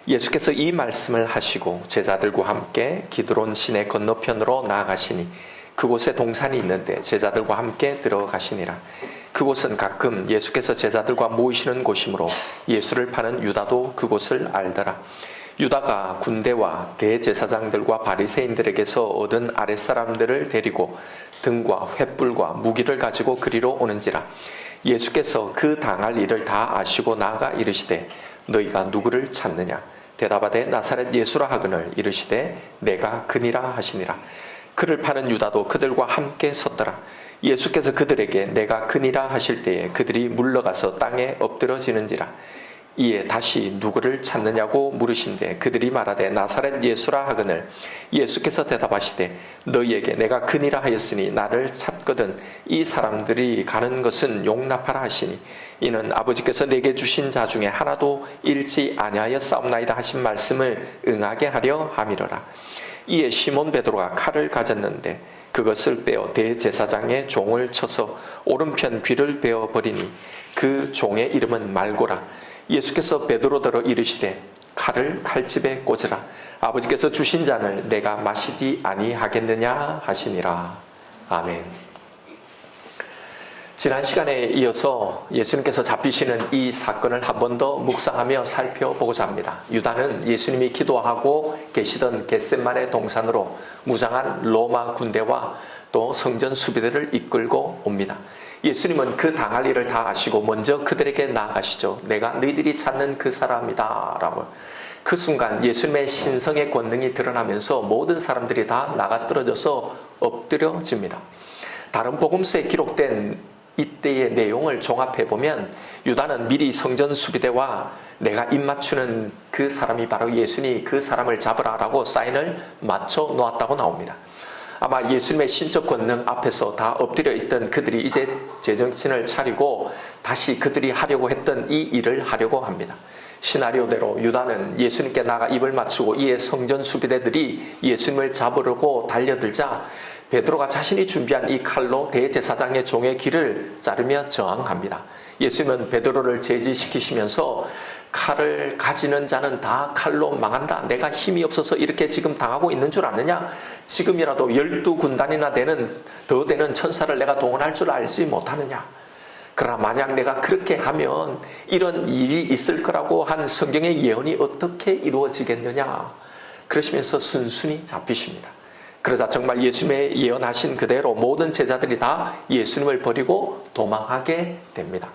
예수께서 이 말씀을 하시고 제자들과 함께 기드론 시내 건너편으로 나아가시니 그곳에 동산이 있는데 제자들과 함께 들어가시니라. 그곳은 가끔 예수께서 제자들과 모이시는 곳이므로 예수를 파는 유다도 그곳을 알더라. 유다가 군대와 대제사장들과 바리새인들에게서 얻은 아랫사람들을 데리고 등과 횃불과 무기를 가지고 그리로 오는지라. 예수께서 그 당할 일을 다 아시고 나아가 이르시되 너희가 누구를 찾느냐? 대답하되 나사렛 예수라 하거늘 이르시되 내가 그니라 하시니라. 그를 파는 유다도 그들과 함께 섰더라. 예수께서 그들에게 내가 그니라 하실 때에 그들이 물러가서 땅에 엎드러지는지라. 이에 다시 누구를 찾느냐고 물으신대 그들이 말하되 나사렛 예수라 하거늘 예수께서 대답하시되 너희에게 내가 그니라 하였으니 나를 찾거든 이 사람들이 가는 것은 용납하라 하시니 이는 아버지께서 내게 주신 자 중에 하나도 잃지 아니하였사옵나이다 하신 말씀을 응하게 하려 함이로라. 이에 시몬 베드로가 칼을 가졌는데 그것을 빼어 대제사장의 종을 쳐서 오른편 귀를 베어 버리니 그 종의 이름은 말고라. 예수께서 베드로더러 이르시되 칼을 칼집에 꽂으라. 아버지께서 주신 잔을 내가 마시지 아니하겠느냐 하시니라. 아멘. 지난 시간에 이어서 예수님께서 잡히시는 이 사건을 한 번 더 묵상하며 살펴보고자 합니다. 유다는 예수님이 기도하고 계시던 겟셋마네 동산으로 무장한 로마 군대와 또 성전 수비대를 이끌고 옵니다. 예수님은 그 당할 일을 다 아시고 먼저 그들에게 나아가시죠. 내가 너희들이 찾는 그 사람이다 라고. 그 순간 예수님의 신성의 권능이 드러나면서 모든 사람들이 다 나가떨어져서 엎드려집니다. 다른 복음서에 기록된 이때의 내용을 종합해보면 유다는 미리 성전 수비대와 내가 입맞추는 그 사람이 바로 예수니 그 사람을 잡으라 라고 사인을 맞춰 놓았다고 나옵니다. 아마 예수님의 신적 권능 앞에서 다 엎드려 있던 그들이 이제 제정신을 차리고 다시 그들이 하려고 했던 이 일을 하려고 합니다. 시나리오대로 유다는 예수님께 나가 입을 맞추고 이에 성전 수비대들이 예수님을 잡으려고 달려들자 베드로가 자신이 준비한 이 칼로 대제사장의 종의 귀를 자르며 저항합니다. 예수님은 베드로를 제지시키시면서 칼을 가지는 자는 다 칼로 망한다. 내가 힘이 없어서 이렇게 지금 당하고 있는 줄 아느냐? 지금이라도 12군단이나 더 되는 천사를 내가 동원할 줄 알지 못하느냐? 그러나 만약 내가 그렇게 하면 이런 일이 있을 거라고 한 성경의 예언이 어떻게 이루어지겠느냐? 그러시면서 순순히 잡히십니다. 그러자 정말 예수님의 예언하신 그대로 모든 제자들이 다 예수님을 버리고 도망하게 됩니다.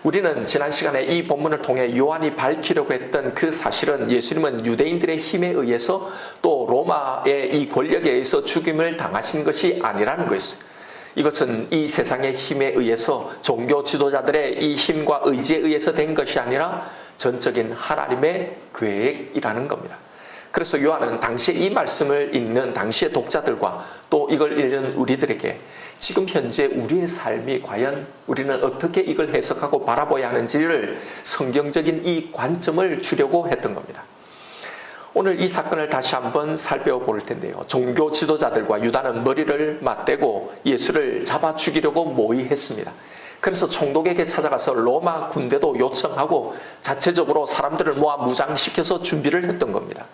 우리는 지난 시간에 이 본문을 통해 요한이 밝히려고 했던 그 사실은 예수님은 유대인들의 힘에 의해서 또 로마의 이 권력에 의해서 죽임을 당하신 것이 아니라는 것이었어요. 이것은 이 세상의 힘에 의해서 종교 지도자들의 이 힘과 의지에 의해서 된 것이 아니라 전적인 하나님의 계획이라는 겁니다. 그래서 요한은 당시에 이 말씀을 읽는 당시의 독자들과 또 이걸 읽는 우리들에게 지금 현재 우리의 삶이 과연 우리는 어떻게 이걸 해석하고 바라봐야 하는지를 성경적인 이 관점을 주려고 했던 겁니다. 오늘 이 사건을 다시 한번 살펴볼 텐데요. 종교 지도자들과 유다는 머리를 맞대고 예수를 잡아 죽이려고 모의했습니다. 그래서 총독에게 찾아가서 로마 군대도 요청하고 자체적으로 사람들을 모아 무장시켜서 준비를 했던 겁니다.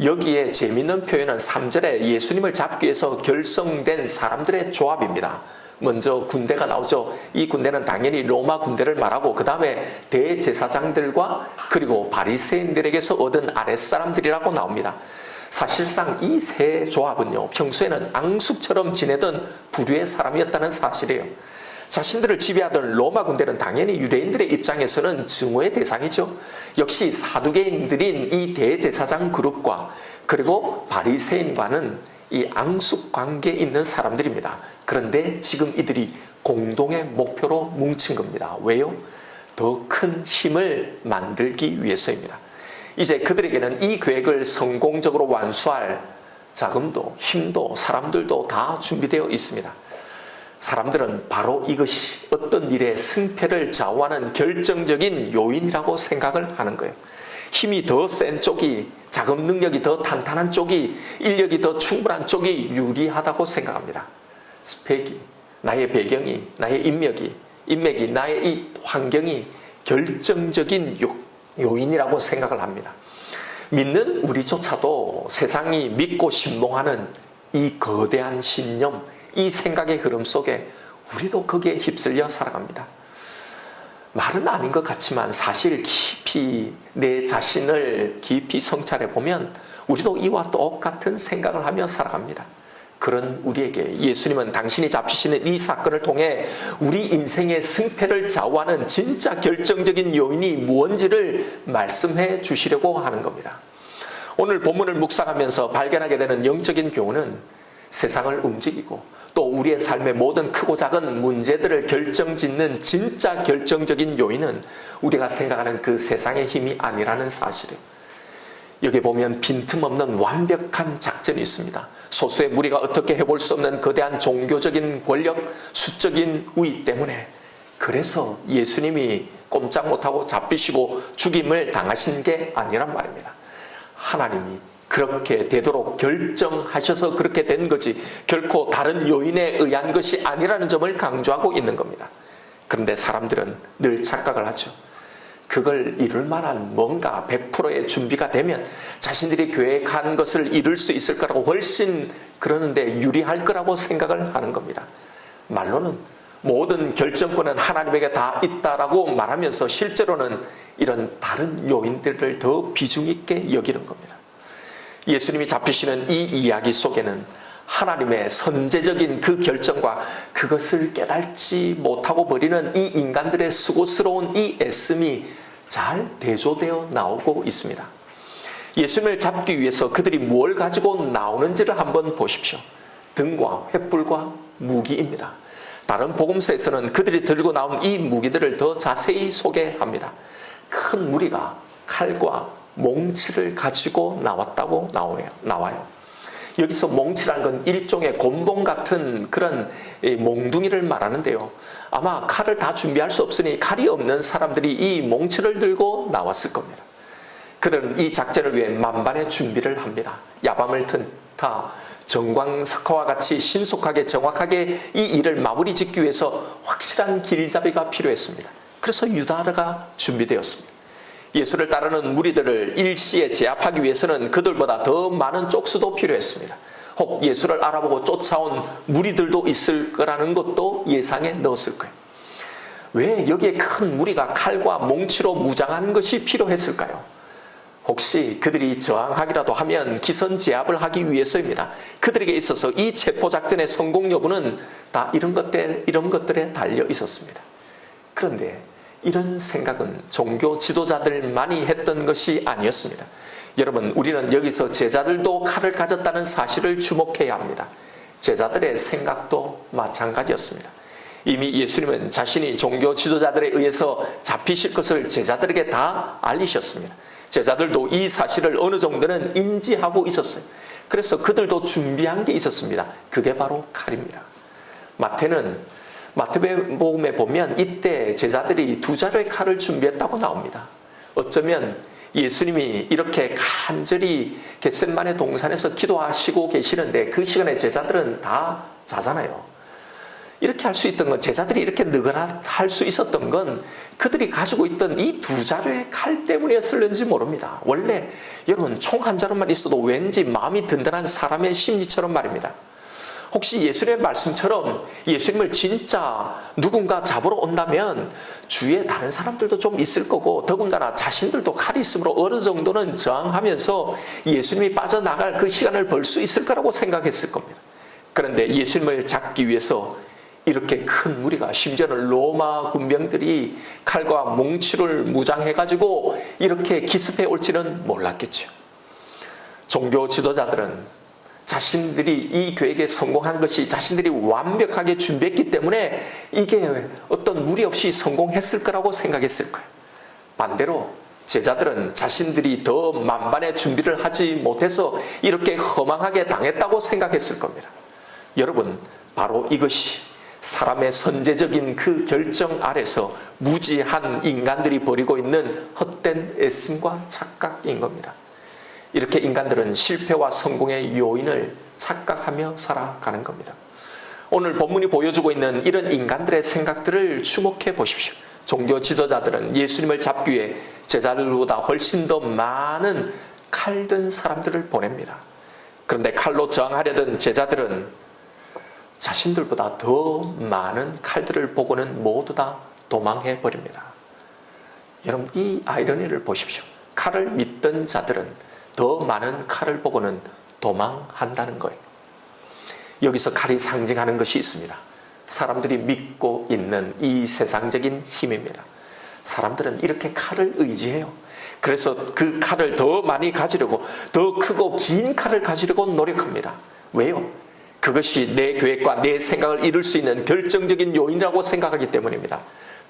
여기에 재미있는 표현은 3절에 예수님을 잡기 위해서 결성된 사람들의 조합입니다. 먼저 군대가 나오죠. 이 군대는 당연히 로마 군대를 말하고 그 다음에 대제사장들과 그리고 바리새인들에게서 얻은 아랫사람들이라고 나옵니다. 사실상 이 세 조합은요, 평소에는 앙숙처럼 지내던 부류의 사람이었다는 사실이에요. 자신들을 지배하던 로마 군대는 당연히 유대인들의 입장에서는 증오의 대상이죠. 역시 사두개인들인 이 대제사장 그룹과 그리고 바리새인과는 이 앙숙 관계에 있는 사람들입니다. 그런데 지금 이들이 공동의 목표로 뭉친 겁니다. 왜요? 더 큰 힘을 만들기 위해서입니다. 이제 그들에게는 이 계획을 성공적으로 완수할 자금도 힘도 사람들도 다 준비되어 있습니다. 사람들은 바로 이것이 어떤 일의 승패를 좌우하는 결정적인 요인이라고 생각을 하는 거예요. 힘이 더 센 쪽이, 자금 능력이 더 탄탄한 쪽이, 인력이 더 충분한 쪽이 유리하다고 생각합니다. 스펙이, 나의 배경이, 나의 인맥이, 나의 이 환경이 결정적인 요인이라고 생각을 합니다. 믿는 우리조차도 세상이 믿고 신봉하는 이 거대한 신념, 이 생각의 흐름 속에 우리도 거기에 휩쓸려 살아갑니다. 말은 아닌 것 같지만 사실 깊이 내 자신을 깊이 성찰해 보면 우리도 이와 똑같은 생각을 하며 살아갑니다. 그런 우리에게 예수님은 당신이 잡히시는 이 사건을 통해 우리 인생의 승패를 좌우하는 진짜 결정적인 요인이 무엇인지를 말씀해 주시려고 하는 겁니다. 오늘 본문을 묵상하면서 발견하게 되는 영적인 교훈은 세상을 움직이고 또 우리의 삶의 모든 크고 작은 문제들을 결정짓는 진짜 결정적인 요인은 우리가 생각하는 그 세상의 힘이 아니라는 사실이에요. 여기 보면 빈틈없는 완벽한 작전이 있습니다. 소수의 무리가 어떻게 해볼 수 없는 거대한 종교적인 권력, 수적인 우위 때문에 그래서 예수님이 꼼짝 못하고 잡히시고 죽임을 당하신 게 아니란 말입니다. 하나님이 그렇게 되도록 결정하셔서 그렇게 된 거지 결코 다른 요인에 의한 것이 아니라는 점을 강조하고 있는 겁니다. 그런데 사람들은 늘 착각을 하죠. 그걸 이룰 만한 뭔가 100%의 준비가 되면 자신들이 계획한 것을 이룰 수 있을 거라고 훨씬 그러는데 유리할 거라고 생각을 하는 겁니다. 말로는 모든 결정권은 하나님에게 다 있다라고 말하면서 실제로는 이런 다른 요인들을 더 비중 있게 여기는 겁니다. 예수님이 잡히시는 이 이야기 속에는 하나님의 선제적인 그 결정과 그것을 깨닫지 못하고 버리는 이 인간들의 수고스러운 이 애씀이 잘 대조되어 나오고 있습니다. 예수님을 잡기 위해서 그들이 뭘 가지고 나오는지를 한번 보십시오. 등과 횃불과 무기입니다. 다른 복음서에서는 그들이 들고 나온 이 무기들을 더 자세히 소개합니다. 큰 무리가 칼과 몽치를 가지고 나왔다고 나와요. 여기서 몽치라는 건 일종의 곤봉 같은 그런 몽둥이를 말하는데요. 아마 칼을 다 준비할 수 없으니 칼이 없는 사람들이 이 몽치를 들고 나왔을 겁니다. 그들은 이 작전을 위해 만반의 준비를 합니다. 야밤을 튼다 정광석화와 같이 신속하게 정확하게 이 일을 마무리 짓기 위해서 확실한 길잡이가 필요했습니다. 그래서 유다가 준비되었습니다. 예수를 따르는 무리들을 일시에 제압하기 위해서는 그들보다 더 많은 쪽수도 필요했습니다. 혹 예수를 알아보고 쫓아온 무리들도 있을 거라는 것도 예상에 넣었을 거예요. 왜 여기에 큰 무리가 칼과 몽치로 무장한 것이 필요했을까요? 혹시 그들이 저항하기라도 하면 기선 제압을 하기 위해서입니다. 그들에게 있어서 이 체포작전의 성공 여부는 다 이런 것들에 달려 있었습니다. 그런데 이런 생각은 종교 지도자들만이 했던 것이 아니었습니다. 여러분, 우리는 여기서 제자들도 칼을 가졌다는 사실을 주목해야 합니다. 제자들의 생각도 마찬가지였습니다. 이미 예수님은 자신이 종교 지도자들에 의해서 잡히실 것을 제자들에게 다 알리셨습니다. 제자들도 이 사실을 어느 정도는 인지하고 있었어요. 그래서 그들도 준비한 게 있었습니다. 그게 바로 칼입니다. 마태복음에 보면 이때 제자들이 2자루의 칼을 준비했다고 나옵니다. 어쩌면 예수님이 이렇게 간절히 겟셋마네 동산에서 기도하시고 계시는데 그 시간에 제자들은 다 자잖아요. 이렇게 할 수 있던 건, 제자들이 이렇게 느긋할 수 있었던 건 그들이 가지고 있던 이 2자루의 칼 때문이었을는지 모릅니다. 원래 여러분, 총 한 자루만 있어도 왠지 마음이 든든한 사람의 심리처럼 말입니다. 혹시 예수님의 말씀처럼 예수님을 진짜 누군가 잡으러 온다면 주위에 다른 사람들도 좀 있을 거고, 더군다나 자신들도 칼이 있으므로 어느 정도는 저항하면서 예수님이 빠져나갈 그 시간을 벌 수 있을 거라고 생각했을 겁니다. 그런데 예수님을 잡기 위해서 이렇게 큰 무리가, 심지어는 로마 군병들이 칼과 몽치를 무장해가지고 이렇게 기습해 올지는 몰랐겠죠. 종교 지도자들은 자신들이 이 계획에 성공한 것이 자신들이 완벽하게 준비했기 때문에 이게 어떤 무리 없이 성공했을 거라고 생각했을 거예요. 반대로 제자들은 자신들이 더 만반의 준비를 하지 못해서 이렇게 허망하게 당했다고 생각했을 겁니다. 여러분, 바로 이것이 사람의 선제적인 그 결정 아래서 무지한 인간들이 벌이고 있는 헛된 애씀과 착각인 겁니다. 이렇게 인간들은 실패와 성공의 요인을 착각하며 살아가는 겁니다. 오늘 본문이 보여주고 있는 이런 인간들의 생각들을 주목해 보십시오. 종교 지도자들은 예수님을 잡기 위해 제자들보다 훨씬 더 많은 칼든 사람들을 보냅니다. 그런데 칼로 저항하려던 제자들은 자신들보다 더 많은 칼들을 보고는 모두 다 도망해 버립니다. 여러분, 이 아이러니를 보십시오. 칼을 믿던 자들은 더 많은 칼을 보고는 도망한다는 거예요. 여기서 칼이 상징하는 것이 있습니다. 사람들이 믿고 있는 이 세상적인 힘입니다. 사람들은 이렇게 칼을 의지해요. 그래서 그 칼을 더 많이 가지려고, 더 크고 긴 칼을 가지려고 노력합니다. 왜요? 그것이 내 계획과 내 생각을 이룰 수 있는 결정적인 요인이라고 생각하기 때문입니다.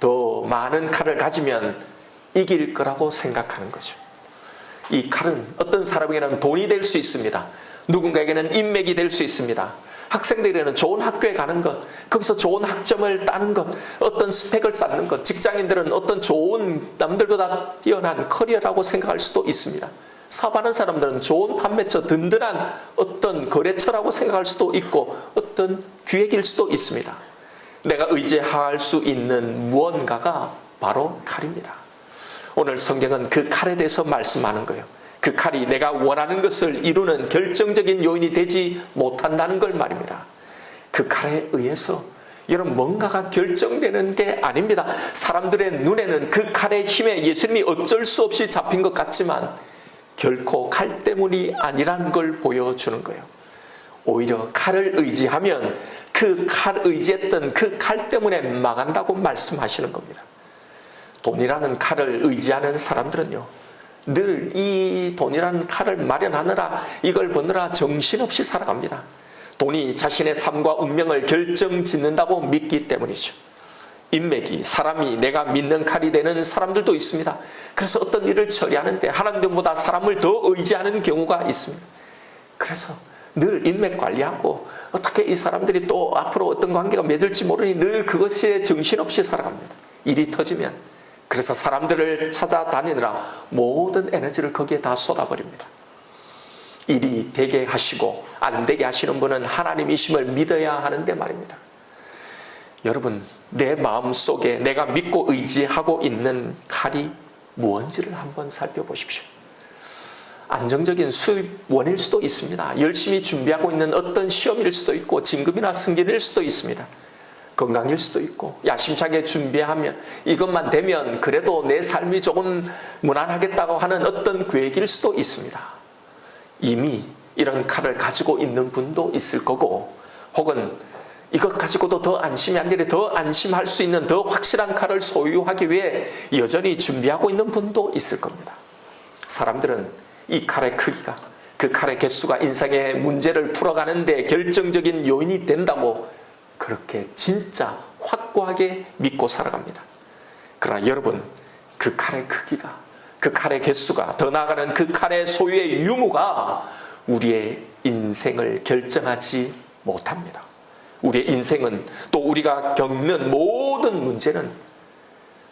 더 많은 칼을 가지면 이길 거라고 생각하는 거죠. 이 칼은 어떤 사람에게는 돈이 될 수 있습니다. 누군가에게는 인맥이 될 수 있습니다. 학생들에게는 좋은 학교에 가는 것, 거기서 좋은 학점을 따는 것, 어떤 스펙을 쌓는 것, 직장인들은 어떤 좋은 남들보다 뛰어난 커리어라고 생각할 수도 있습니다. 사업하는 사람들은 좋은 판매처, 든든한 어떤 거래처라고 생각할 수도 있고 어떤 기획일 수도 있습니다. 내가 의지할 수 있는 무언가가 바로 칼입니다. 오늘 성경은 그 칼에 대해서 말씀하는 거예요. 그 칼이 내가 원하는 것을 이루는 결정적인 요인이 되지 못한다는 걸 말입니다. 그 칼에 의해서 여러분 뭔가가 결정되는 게 아닙니다. 사람들의 눈에는 그 칼의 힘에 예수님이 어쩔 수 없이 잡힌 것 같지만 결코 칼 때문이 아니라는 걸 보여주는 거예요. 오히려 칼을 의지하면 그 칼 의지했던 그 칼 때문에 망한다고 말씀하시는 겁니다. 돈이라는 칼을 의지하는 사람들은요, 늘 이 돈이라는 칼을 마련하느라, 이걸 버느라 정신없이 살아갑니다. 돈이 자신의 삶과 운명을 결정짓는다고 믿기 때문이죠. 인맥이, 사람이 내가 믿는 칼이 되는 사람들도 있습니다. 그래서 어떤 일을 처리하는데 하나님보다 사람을 더 의지하는 경우가 있습니다. 그래서 늘 인맥 관리하고 어떻게 이 사람들이 또 앞으로 어떤 관계가 맺을지 모르니 늘 그것에 정신없이 살아갑니다. 일이 터지면. 그래서 사람들을 찾아다니느라 모든 에너지를 거기에 다 쏟아버립니다. 일이 되게 하시고 안 되게 하시는 분은 하나님이심을 믿어야 하는데 말입니다. 여러분, 내 마음속에 내가 믿고 의지하고 있는 칼이 무언지를 한번 살펴보십시오. 안정적인 수입원일 수도 있습니다. 열심히 준비하고 있는 어떤 시험일 수도 있고 진급이나 승진일 수도 있습니다. 건강일 수도 있고 야심차게 준비하면 이것만 되면 그래도 내 삶이 조금 무난하겠다고 하는 어떤 계획일 수도 있습니다. 이미 이런 칼을 가지고 있는 분도 있을 거고, 혹은 이것 가지고도 더 안심이 안 되려 더 안심할 수 있는 더 확실한 칼을 소유하기 위해 여전히 준비하고 있는 분도 있을 겁니다. 사람들은 이 칼의 크기가, 그 칼의 개수가 인생의 문제를 풀어가는 데 결정적인 요인이 된다고 그렇게 진짜 확고하게 믿고 살아갑니다. 그러나 여러분, 그 칼의 크기가, 그 칼의 개수가, 더 나아가는 그 칼의 소유의 유무가 우리의 인생을 결정하지 못합니다. 우리의 인생은, 또 우리가 겪는 모든 문제는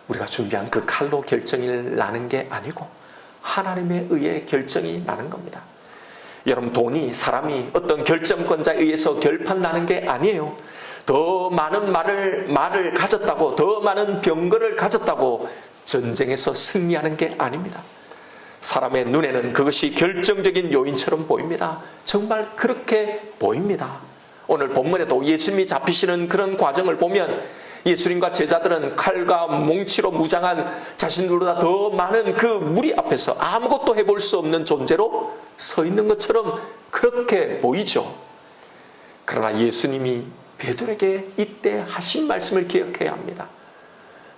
우리가 준비한 그 칼로 결정이 나는 게 아니고 하나님에 의해 결정이 나는 겁니다. 여러분, 돈이, 사람이 어떤 결정권자에 의해서 결판나는 게 아니에요. 더 많은 말을 가졌다고, 더 많은 병거를 가졌다고 전쟁에서 승리하는 게 아닙니다. 사람의 눈에는 그것이 결정적인 요인처럼 보입니다. 정말 그렇게 보입니다. 오늘 본문에도 예수님이 잡히시는 그런 과정을 보면 예수님과 제자들은 칼과 몽치로 무장한 자신들보다 더 많은 그 무리 앞에서 아무것도 해볼 수 없는 존재로 서 있는 것처럼 그렇게 보이죠. 그러나 예수님이 베드로에게 이때 하신 말씀을 기억해야 합니다.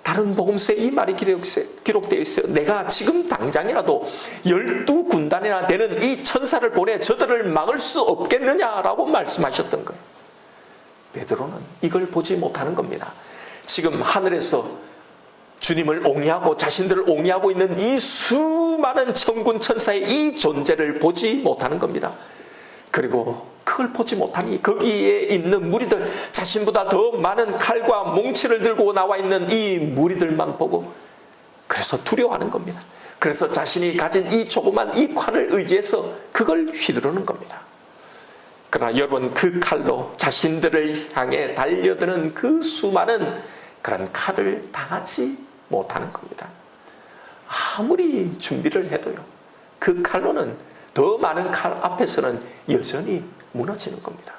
다른 복음서에 이 말이 기록되어 있어요. 내가 지금 당장이라도 12군단이나 되는 이 천사를 보내 저들을 막을 수 없겠느냐라고 말씀하셨던 거예요. 베드로는 이걸 보지 못하는 겁니다. 지금 하늘에서 주님을 옹이하고 자신들을 옹이하고 있는 이 수많은 천군 천사의 이 존재를 보지 못하는 겁니다. 그리고 그걸 보지 못하니 거기에 있는 무리들, 자신보다 더 많은 칼과 몽치를 들고 나와 있는 이 무리들만 보고 그래서 두려워하는 겁니다. 그래서 자신이 가진 이 조그만 이 칼을 의지해서 그걸 휘두르는 겁니다. 그러나 여러분, 그 칼로 자신들을 향해 달려드는 그 수많은 그런 칼을 당하지 못하는 겁니다. 아무리 준비를 해도요, 그 칼로는 더 많은 칼 앞에서는 여전히 무너지는 겁니다.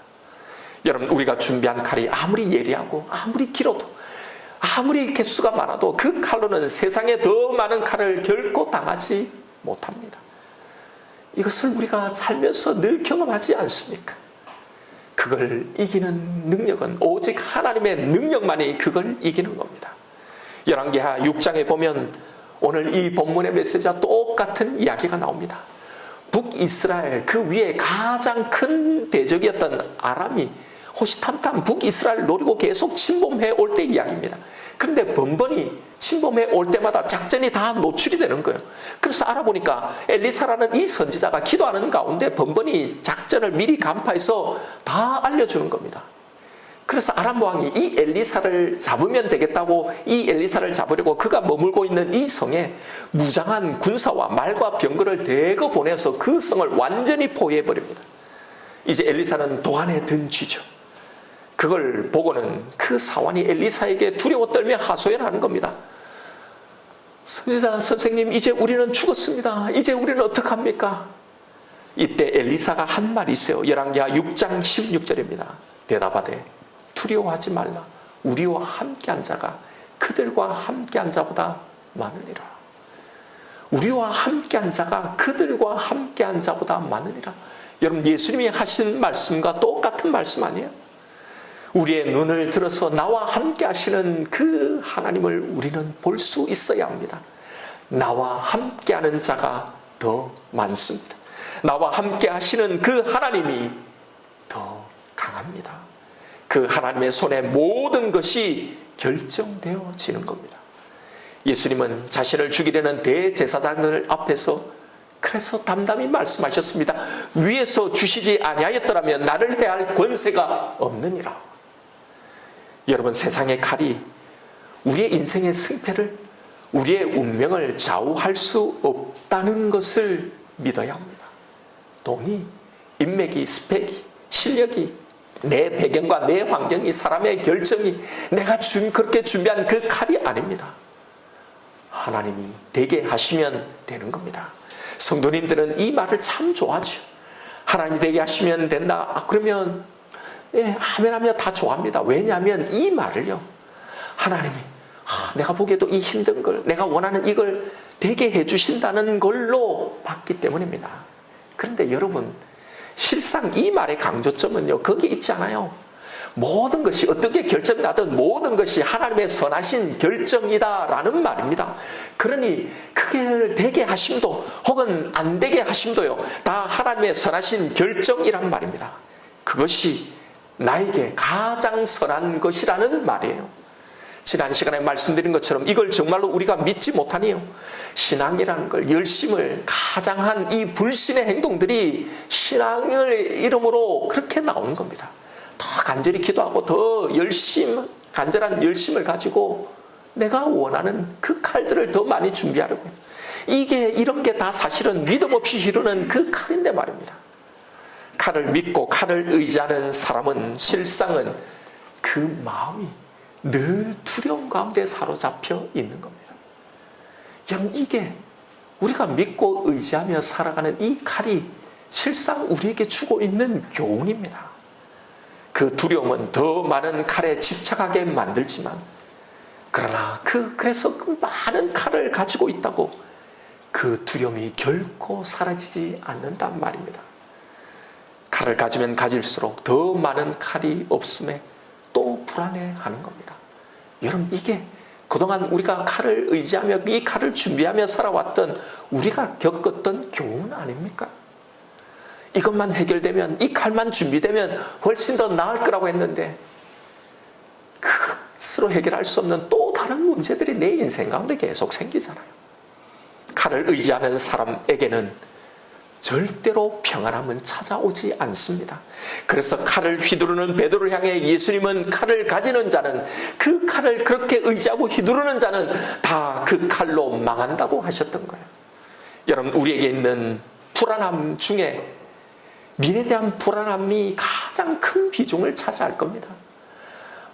여러분, 우리가 준비한 칼이 아무리 예리하고 아무리 길어도 아무리 개수가 많아도 그 칼로는 세상에 더 많은 칼을 결코 당하지 못합니다. 이것을 우리가 살면서 늘 경험하지 않습니까? 그걸 이기는 능력은 오직 하나님의 능력만이 그걸 이기는 겁니다. 열왕기하 6장에 보면 오늘 이 본문의 메시지와 똑같은 이야기가 나옵니다. 북이스라엘 그 위에 가장 큰 대적이었던 아람이 호시탐탐 북이스라엘 노리고 계속 침범해 올 때 이야기입니다. 그런데 번번이 침범해 올 때마다 작전이 다 노출이 되는 거예요. 그래서 알아보니까 엘리사라는 이 선지자가 기도하는 가운데 번번이 작전을 미리 간파해서 다 알려주는 겁니다. 그래서 아람 왕이 이 엘리사를 잡으면 되겠다고 이 엘리사를 잡으려고 그가 머물고 있는 이 성에 무장한 군사와 말과 병거를 대거 보내서 그 성을 완전히 포위해버립니다. 이제 엘리사는 도안에 든 쥐죠. 그걸 보고는 그 사환이 엘리사에게 두려워 떨며 하소연하는 겁니다. 선지자 선생님, 이제 우리는 죽었습니다. 이제 우리는 어떡합니까? 이때 엘리사가 한 말이 있어요. 열왕기하 6장 16절입니다. 대답하되 두려워하지 말라. 우리와 함께한 자가 그들과 함께한 자보다 많으니라. 우리와 함께한 자가 그들과 함께한 자보다 많으니라. 여러분, 예수님이 하신 말씀과 똑같은 말씀 아니에요? 우리의 눈을 들어서 나와 함께 하시는 그 하나님을 우리는 볼 수 있어야 합니다. 나와 함께 하는 자가 더 많습니다. 나와 함께 하시는 그 하나님이 더 강합니다. 그 하나님의 손에 모든 것이 결정되어지는 겁니다. 예수님은 자신을 죽이려는 대제사장들 앞에서 그래서 담담히 말씀하셨습니다. 위에서 주시지 아니하였더라면 나를 해할 권세가 없느니라. 여러분, 세상의 칼이 우리의 인생의 승패를, 우리의 운명을 좌우할 수 없다는 것을 믿어야 합니다. 돈이, 인맥이, 스펙이, 실력이, 내 배경과 내 환경이, 사람의 결정이 내가 그렇게 준비한 그 칼이 아닙니다. 하나님이 되게 하시면 되는 겁니다. 성도님들은 이 말을 참 좋아하죠. 하나님이 되게 하시면 된다. 그러면 아멘 하며 다 좋아합니다. 왜냐하면 이 말을요, 하나님이 내가 보기에도 이 힘든 걸, 내가 원하는 이걸 되게 해주신다는 걸로 봤기 때문입니다. 그런데 여러분, 실상 이 말의 강조점은요, 거기에 있지 않아요. 모든 것이 어떻게 결정이 나든 모든 것이 하나님의 선하신 결정이다라는 말입니다. 그러니 그게 되게 하심도 혹은 안 되게 하심도요, 다 하나님의 선하신 결정이란 말입니다. 그것이 나에게 가장 선한 것이라는 말이에요. 지난 시간에 말씀드린 것처럼 이걸 정말로 우리가 믿지 못하니요, 신앙이라는 걸, 열심을 가장한 이 불신의 행동들이 신앙을 이름으로 그렇게 나오는 겁니다. 더 간절히 기도하고 더 간절한 열심을 가지고 내가 원하는 그 칼들을 더 많이 준비하려고요. 이런 게 다 사실은 믿음 없이 이루는 그 칼인데 말입니다. 칼을 믿고 칼을 의지하는 사람은 실상은 그 마음이 늘 두려움 가운데 사로잡혀 있는 겁니다. 여러분, 이게 우리가 믿고 의지하며 살아가는 이 칼이 실상 우리에게 주고 있는 교훈입니다. 그 두려움은 더 많은 칼에 집착하게 만들지만, 그러나 그래서 그 많은 칼을 가지고 있다고 그 두려움이 결코 사라지지 않는단 말입니다. 칼을 가지면 가질수록 더 많은 칼이 없음에 또 불안해하는 겁니다. 여러분, 이게 그동안 우리가 칼을 의지하며 이 칼을 준비하며 살아왔던 우리가 겪었던 교훈 아닙니까? 이것만 해결되면, 이 칼만 준비되면 훨씬 더 나을 거라고 했는데 그것으로 해결할 수 없는 또 다른 문제들이 내 인생 가운데 계속 생기잖아요. 칼을 의지하는 사람에게는 절대로 평안함은 찾아오지 않습니다. 그래서 칼을 휘두르는 베드로를 향해 예수님은 칼을 가지는 자는, 그 칼을 그렇게 의지하고 휘두르는 자는 다 그 칼로 망한다고 하셨던 거예요. 여러분, 우리에게 있는 불안함 중에 미래에 대한 불안함이 가장 큰 비중을 차지할 겁니다.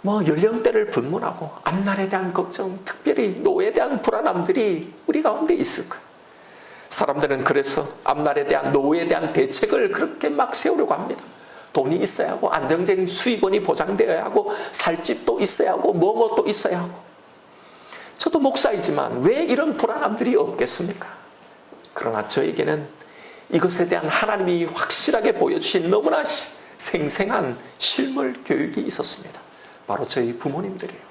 연령대를 불문하고 앞날에 대한 걱정, 특별히 노후에 대한 불안함들이 우리 가운데 있을 거예요. 사람들은 그래서 앞날에 대한 노후에 대한 대책을 그렇게 막 세우려고 합니다. 돈이 있어야 하고 안정적인 수입원이 보장되어야 하고 살 집도 있어야 하고 뭐또 있어야 하고. 저도 목사이지만 왜 이런 불안함들이 없겠습니까? 그러나 저에게는 이것에 대한 하나님이 확실하게 보여주신 너무나 생생한 실물 교육이 있었습니다. 바로 저희 부모님들이에요.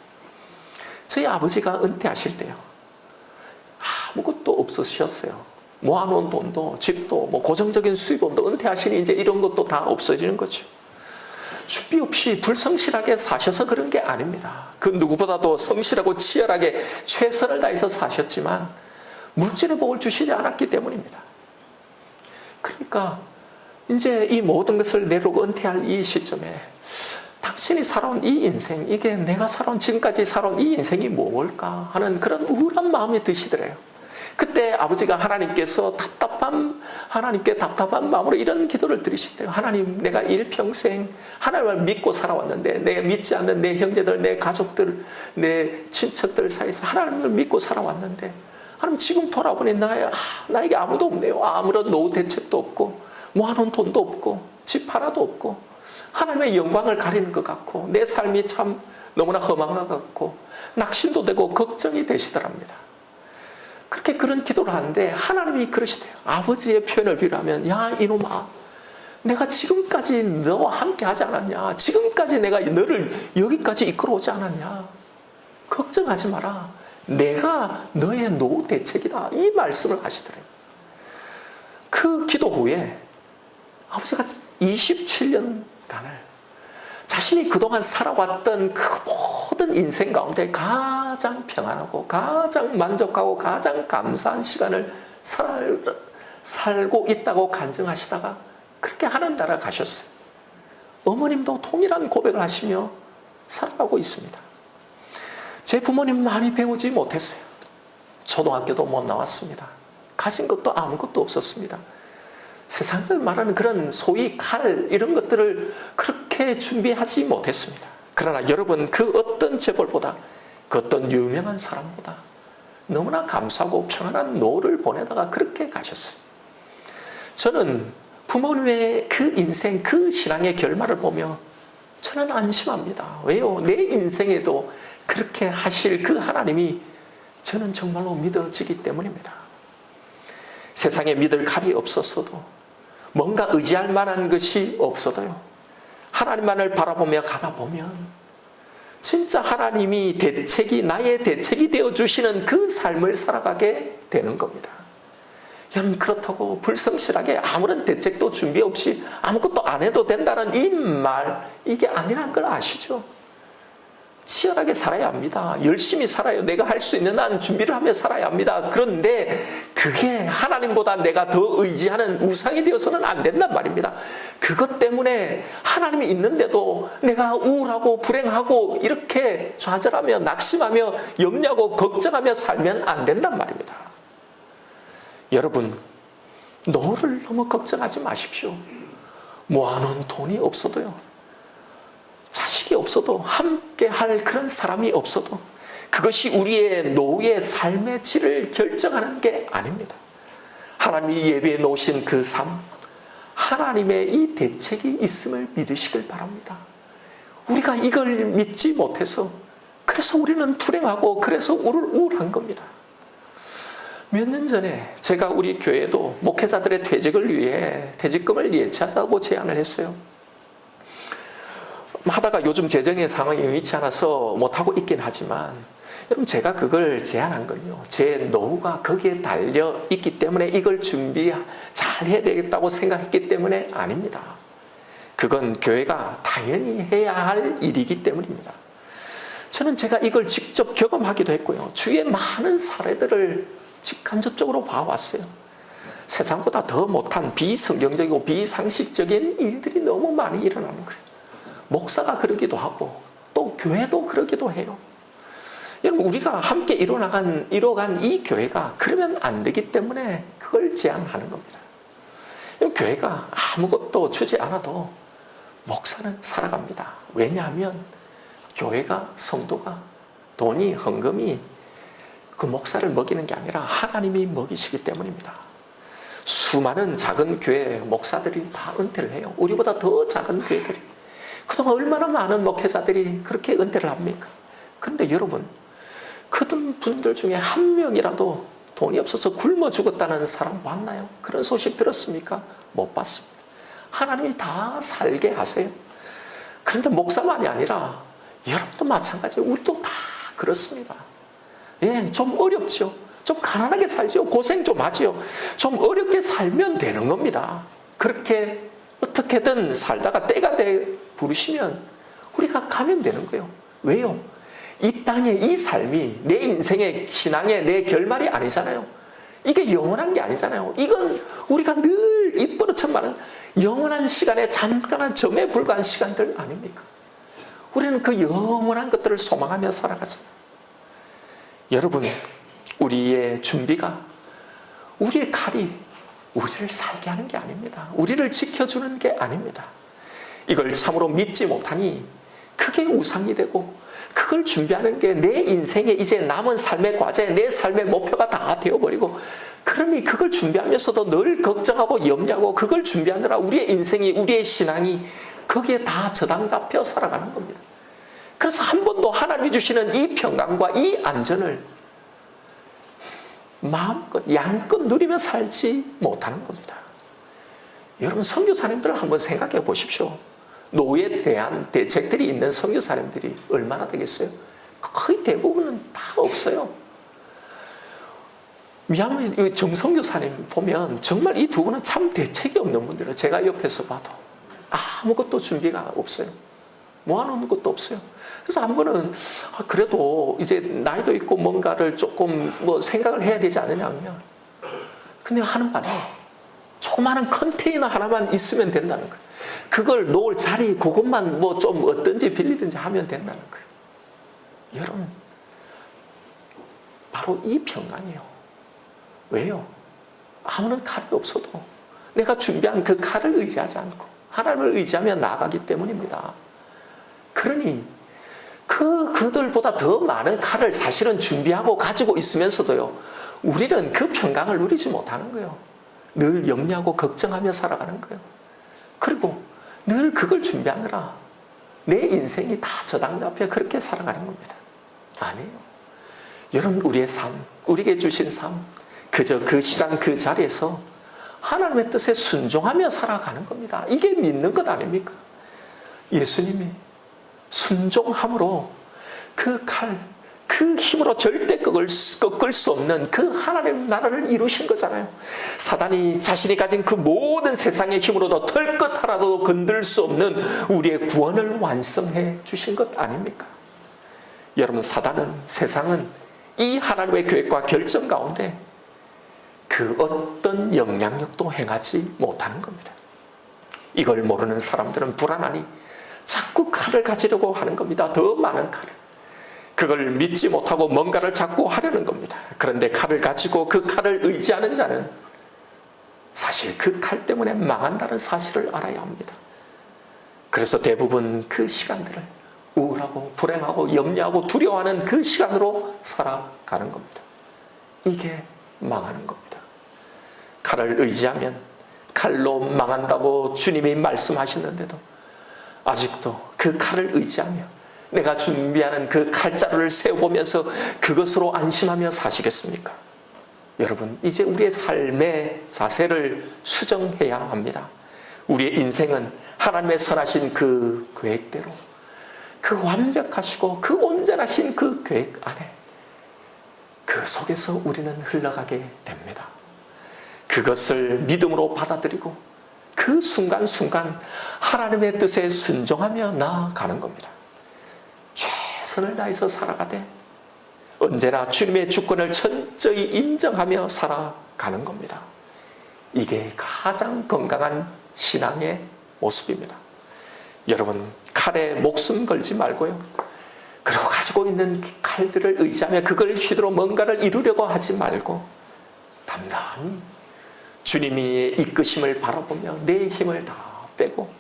저희 아버지가 은퇴하실 때요, 아무것도 없으셨어요. 모아놓은 돈도, 집도, 고정적인 수입원도 은퇴하시니 이제 이런 것도 다 없어지는 거죠. 준비 없이 불성실하게 사셔서 그런 게 아닙니다. 그 누구보다도 성실하고 치열하게 최선을 다해서 사셨지만 물질의 복을 주시지 않았기 때문입니다. 그러니까 이제 이 모든 것을 내려고 은퇴할 이 시점에 당신이 살아온 이 인생, 이게 내가 살아온 지금까지 살아온 이 인생이 뭘까 하는 그런 우울한 마음이 드시더래요. 그때 아버지가 하나님께 답답한 마음으로 이런 기도를 드리시대요. 하나님, 내가 일평생 하나님을 믿고 살아왔는데 내가 믿지 않는 내 형제들, 내 가족들, 내 친척들 사이에서 하나님을 믿고 살아왔는데 하나님, 지금 돌아보니 나에게 아무도 없네요. 아무런 노후 대책도 없고 모아놓은 돈도 없고 집 하나도 없고 하나님의 영광을 가리는 것 같고 내 삶이 참 너무나 험한 것 같고 낙심도 되고 걱정이 되시더랍니다. 그렇게 그런 기도를 하는데 하나님이 그러시대요. 아버지의 표현을 빌하면, 야 이놈아, 내가 지금까지 너와 함께 하지 않았냐? 지금까지 내가 너를 여기까지 이끌어오지 않았냐? 걱정하지 마라. 내가 너의 노후 대책이다. 이 말씀을 하시더래요. 그 기도 후에 아버지가 27년간을 자신이 그동안 살아왔던 그 모든 인생 가운데 가장 평안하고 가장 만족하고 가장 감사한 시간을 살고 있다고 간증하시다가 그렇게 하늘나라 가셨어요. 어머님도 동일한 고백을 하시며 살아가고 있습니다. 제 부모님 많이 배우지 못했어요. 초등학교도 못 나왔습니다. 가진 것도 아무것도 없었습니다. 세상에서 말하는 그런 소위 칼 이런 것들을 그렇게 준비하지 못했습니다. 그러나 여러분, 그 어떤 재벌보다 그 어떤 유명한 사람보다 너무나 감사하고 평안한 노후를 보내다가 그렇게 가셨어요. 저는 부모님의 그 인생, 그 신앙의 결말을 보며 저는 안심합니다. 왜요? 내 인생에도 그렇게 하실 그 하나님이 저는 정말로 믿어지기 때문입니다. 세상에 믿을 칼이 없었어도, 뭔가 의지할 만한 것이 없어도요, 하나님만을 바라보며 가다 보면 진짜 하나님이 나의 대책이 되어주시는 그 삶을 살아가게 되는 겁니다. 여러분, 그렇다고 불성실하게 아무런 대책도 준비 없이 아무것도 안 해도 된다는 이 말, 이게 아니라는 걸 아시죠? 치열하게 살아야 합니다. 열심히 살아요. 내가 할 수 있는 한 준비를 하며 살아야 합니다. 그런데 그게 하나님보다 내가 더 의지하는 우상이 되어서는 안 된단 말입니다. 그것 때문에 하나님이 있는데도 내가 우울하고 불행하고 이렇게 좌절하며 낙심하며 염려하고 걱정하며 살면 안 된단 말입니다. 여러분, 노후를 너무 걱정하지 마십시오. 모아놓은 돈이 없어도요, 자식이 없어도, 함께 할 그런 사람이 없어도 그것이 우리의 노후의 삶의 질을 결정하는 게 아닙니다. 하나님이 예비해 놓으신 그 삶, 하나님의 이 대책이 있음을 믿으시길 바랍니다. 우리가 이걸 믿지 못해서 그래서 우리는 불행하고 그래서 우울한 겁니다. 몇 년 전에 제가 우리 교회도 목회자들의 퇴직을 위해 퇴직금을 예치하자고 제안을 했어요. 하다가 요즘 재정의 상황이 여의치 않아서 못하고 있긴 하지만, 여러분, 제가 그걸 제안한 건요, 제 노후가 거기에 달려 있기 때문에 이걸 준비 잘 해야 되겠다고 생각했기 때문에 아닙니다. 그건 교회가 당연히 해야 할 일이기 때문입니다. 저는 제가 이걸 직접 경험하기도 했고요, 주위의 많은 사례들을 직간접적으로 봐왔어요. 세상보다 더 못한 비성경적이고 비상식적인 일들이 너무 많이 일어나는 거예요. 목사가 그러기도 하고 또 교회도 그러기도 해요. 여러분, 우리가 함께 이뤄간 이 교회가 그러면 안 되기 때문에 그걸 제안하는 겁니다. 교회가 아무것도 주지 않아도 목사는 살아갑니다. 왜냐하면 교회가, 성도가, 돈이, 헌금이 그 목사를 먹이는 게 아니라 하나님이 먹이시기 때문입니다. 수많은 작은 교회 목사들이 다 은퇴를 해요. 우리보다 더 작은 교회들이. 그동안 얼마나 많은 목회자들이 그렇게 은퇴를 합니까? 그런데 여러분, 그런 분들 중에 한 명이라도 돈이 없어서 굶어 죽었다는 사람 봤나요? 그런 소식 들었습니까? 못 봤습니다. 하나님이 다 살게 하세요. 그런데 목사만이 아니라 여러분도 마찬가지예요. 우리도 다 그렇습니다. 예, 좀 어렵죠. 좀 가난하게 살죠. 고생 좀 하죠. 좀 어렵게 살면 되는 겁니다. 그렇게 어떻게든 살다가 때가 돼 부르시면 우리가 가면 되는 거예요. 왜요? 이 땅의 이 삶이 내 인생의 신앙의 내 결말이 아니잖아요. 이게 영원한 게 아니잖아요. 이건 우리가 늘 입버릇처럼 말하는 영원한 시간에 잠깐한 점에 불과한 시간들 아닙니까? 우리는 그 영원한 것들을 소망하며 살아가죠. 여러분, 우리의 준비가, 우리의 칼이 우리를 살게 하는 게 아닙니다. 우리를 지켜주는 게 아닙니다. 이걸 참으로 믿지 못하니 그게 우상이 되고, 그걸 준비하는 게 내 인생의 이제 남은 삶의 과제, 내 삶의 목표가 다 되어버리고, 그러니 그걸 준비하면서도 늘 걱정하고 염려하고, 그걸 준비하느라 우리의 인생이, 우리의 신앙이 거기에 다 저당 잡혀 살아가는 겁니다. 그래서 한 번도 하나님이 주시는 이 평강과 이 안전을 마음껏 양껏 누리며 살지 못하는 겁니다. 여러분, 선교사님들 한번 생각해 보십시오. 노예에 대한 대책들이 있는 선교사님들이 얼마나 되겠어요? 거의 대부분은 다 없어요. 미얀마 정선교사님 보면 정말 이 두 분은 참 대책이 없는 분들이에요. 제가 옆에서 봐도 아무것도 준비가 없어요. 모아놓은 것도 없어요. 그래서 한 번은 그래도 이제 나이도 있고 뭔가를 조금 뭐 생각을 해야 되지 않느냐 하면, 근데 하는 바는 조그마한 컨테이너 하나만 있으면 된다는 거예요. 그걸 놓을 자리 그것만 뭐 좀 어떤지 빌리든지 하면 된다는 거예요. 여러분, 바로 이 평강이에요. 왜요? 아무런 칼이 없어도 내가 준비한 그 칼을 의지하지 않고 하나님을 의지하며 나아가기 때문입니다. 그러니 그들보다 더 많은 칼을 사실은 준비하고 가지고 있으면서도요, 우리는 그 평강을 누리지 못하는 거예요. 늘 염려하고 걱정하며 살아가는 거예요. 그리고 늘 그걸 준비하느라 내 인생이 다 저당 잡혀 그렇게 살아가는 겁니다. 아니에요. 여러분, 우리의 삶, 우리에게 주신 삶, 그저 그 시간 그 자리에서 하나님의 뜻에 순종하며 살아가는 겁니다. 이게 믿는 것 아닙니까? 예수님이 순종함으로 그 칼, 그 힘으로 절대 꺾을 수 없는 그 하나님 나라를 이루신 거잖아요. 사단이 자신이 가진 그 모든 세상의 힘으로도 털끝 하나도 건들 수 없는 우리의 구원을 완성해 주신 것 아닙니까? 여러분, 사단은, 세상은 이 하나님의 계획과 결정 가운데 그 어떤 영향력도 행하지 못하는 겁니다. 이걸 모르는 사람들은 불안하니 자꾸 칼을 가지려고 하는 겁니다. 더 많은 칼을. 그걸 믿지 못하고 뭔가를 자꾸 하려는 겁니다. 그런데 칼을 가지고 그 칼을 의지하는 자는 사실 그 칼 때문에 망한다는 사실을 알아야 합니다. 그래서 대부분 그 시간들을 우울하고 불행하고 염려하고 두려워하는 그 시간으로 살아가는 겁니다. 이게 망하는 겁니다. 칼을 의지하면 칼로 망한다고 주님이 말씀하셨는데도 아직도 그 칼을 의지하며 내가 준비하는 그 칼자루를 세워보면서 그것으로 안심하며 사시겠습니까? 여러분, 이제 우리의 삶의 자세를 수정해야 합니다. 우리의 인생은 하나님의 선하신 그 계획대로, 그 완벽하시고 그 온전하신 그 계획 안에, 그 속에서 우리는 흘러가게 됩니다. 그것을 믿음으로 받아들이고 그 순간순간 하나님의 뜻에 순종하며 나아가는 겁니다. 최선을 다해서 살아가되 언제나 주님의 주권을 철저히 인정하며 살아가는 겁니다. 이게 가장 건강한 신앙의 모습입니다. 여러분, 칼에 목숨 걸지 말고요, 그리고 가지고 있는 칼들을 의지하며 그걸 휘두르 뭔가를 이루려고 하지 말고 담담히 주님이 이끄심을 바라보며 내 힘을 다 빼고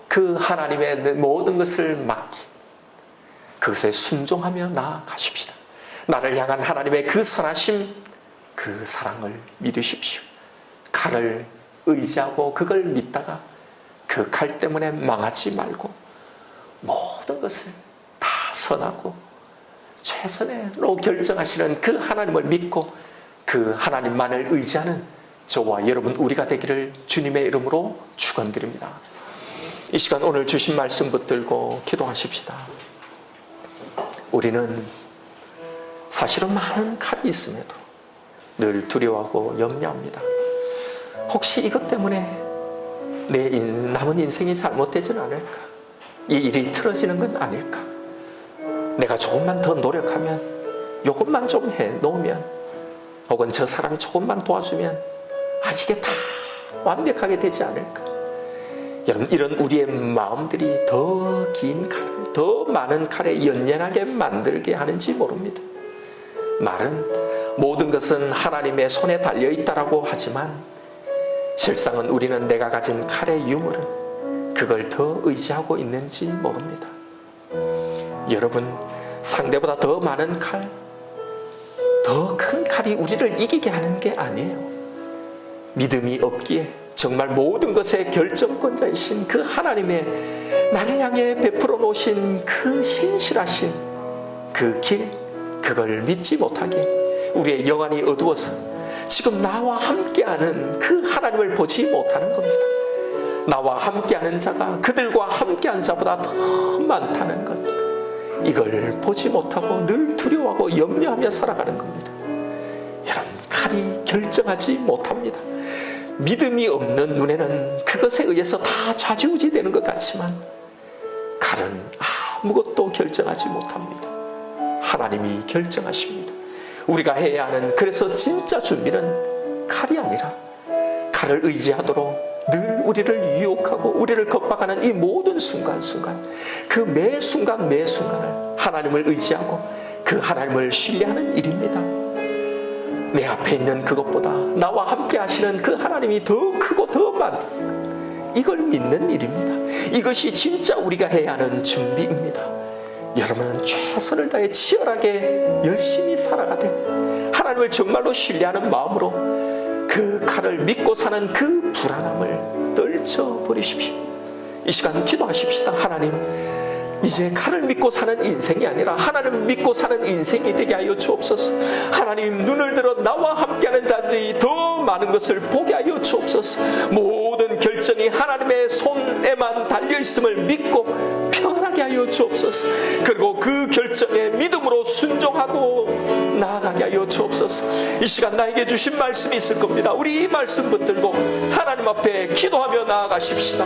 그 하나님의 모든 것을 맡기, 그것에 순종하며 나아가십시다. 나를 향한 하나님의 그 선하심, 그 사랑을 믿으십시오. 칼을 의지하고 그걸 믿다가 그 칼 때문에 망하지 말고 모든 것을 다 선하고 최선으로 결정하시는 그 하나님을 믿고 그 하나님만을 의지하는 저와 여러분 우리가 되기를 주님의 이름으로 축원드립니다. 이 시간 오늘 주신 말씀 붙들고 기도하십시다. 우리는 사실은 많은 칼이 있음에도 늘 두려워하고 염려합니다. 혹시 이것 때문에 내 남은 인생이 잘못되지는 않을까? 이 일이 틀어지는 건 아닐까? 내가 조금만 더 노력하면, 이것만 좀 해놓으면, 혹은 저 사람이 조금만 도와주면 이게 다 완벽하게 되지 않을까? 여러분, 이런 우리의 마음들이 더 긴 칼을, 더 많은 칼에 연연하게 만들게 하는지 모릅니다. 말은 모든 것은 하나님의 손에 달려있다라고 하지만 실상은 우리는 내가 가진 칼의 유물은 그걸 더 의지하고 있는지 모릅니다. 여러분, 상대보다 더 많은 칼, 더 큰 칼이 우리를 이기게 하는 게 아니에요. 믿음이 없기에 정말 모든 것의 결정권자이신 그 하나님의 나를 향해 베풀어 놓으신 그 신실하신 그 길, 그걸 믿지 못하게 우리의 영안이 어두워서 지금 나와 함께하는 그 하나님을 보지 못하는 겁니다. 나와 함께하는 자가 그들과 함께한 자보다 더 많다는 것, 이걸 보지 못하고 늘 두려워하고 염려하며 살아가는 겁니다. 여러분, 칼이 결정하지 못합니다. 믿음이 없는 눈에는 그것에 의해서 다 좌지우지 되는 것 같지만 칼은 아무것도 결정하지 못합니다. 하나님이 결정하십니다. 우리가 해야 하는, 그래서 진짜 준비는 칼이 아니라 칼을 의지하도록 늘 우리를 유혹하고 우리를 겁박하는 이 모든 순간순간, 그 매 순간 매 순간을 하나님을 의지하고 그 하나님을 신뢰하는 일입니다. 내 앞에 있는 그것보다 나와 함께 하시는 그 하나님이 더 크고 더 많다는 것, 이걸 믿는 일입니다. 이것이 진짜 우리가 해야 하는 준비입니다. 여러분은 최선을 다해 치열하게 열심히 살아가되 하나님을 정말로 신뢰하는 마음으로 그 칼을 믿고 사는 그 불안함을 떨쳐버리십시오. 이 시간 기도하십시다. 하나님, 이제 칼을 믿고 사는 인생이 아니라 하나님을 믿고 사는 인생이 되게 하여 주옵소서. 하나님, 눈을 들어 나와 함께하는 자들이 더 많은 것을 보게 하여 주옵소서. 모든 결정이 하나님의 손에만 달려있음을 믿고 편하게 하여 주옵소서. 그리고 그 결정에 믿음으로 순종하고 나아가게 하여 주옵소서. 이 시간 나에게 주신 말씀이 있을 겁니다. 우리 이 말씀 붙들고 하나님 앞에 기도하며 나아가십시다.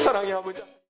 사랑의 아버지,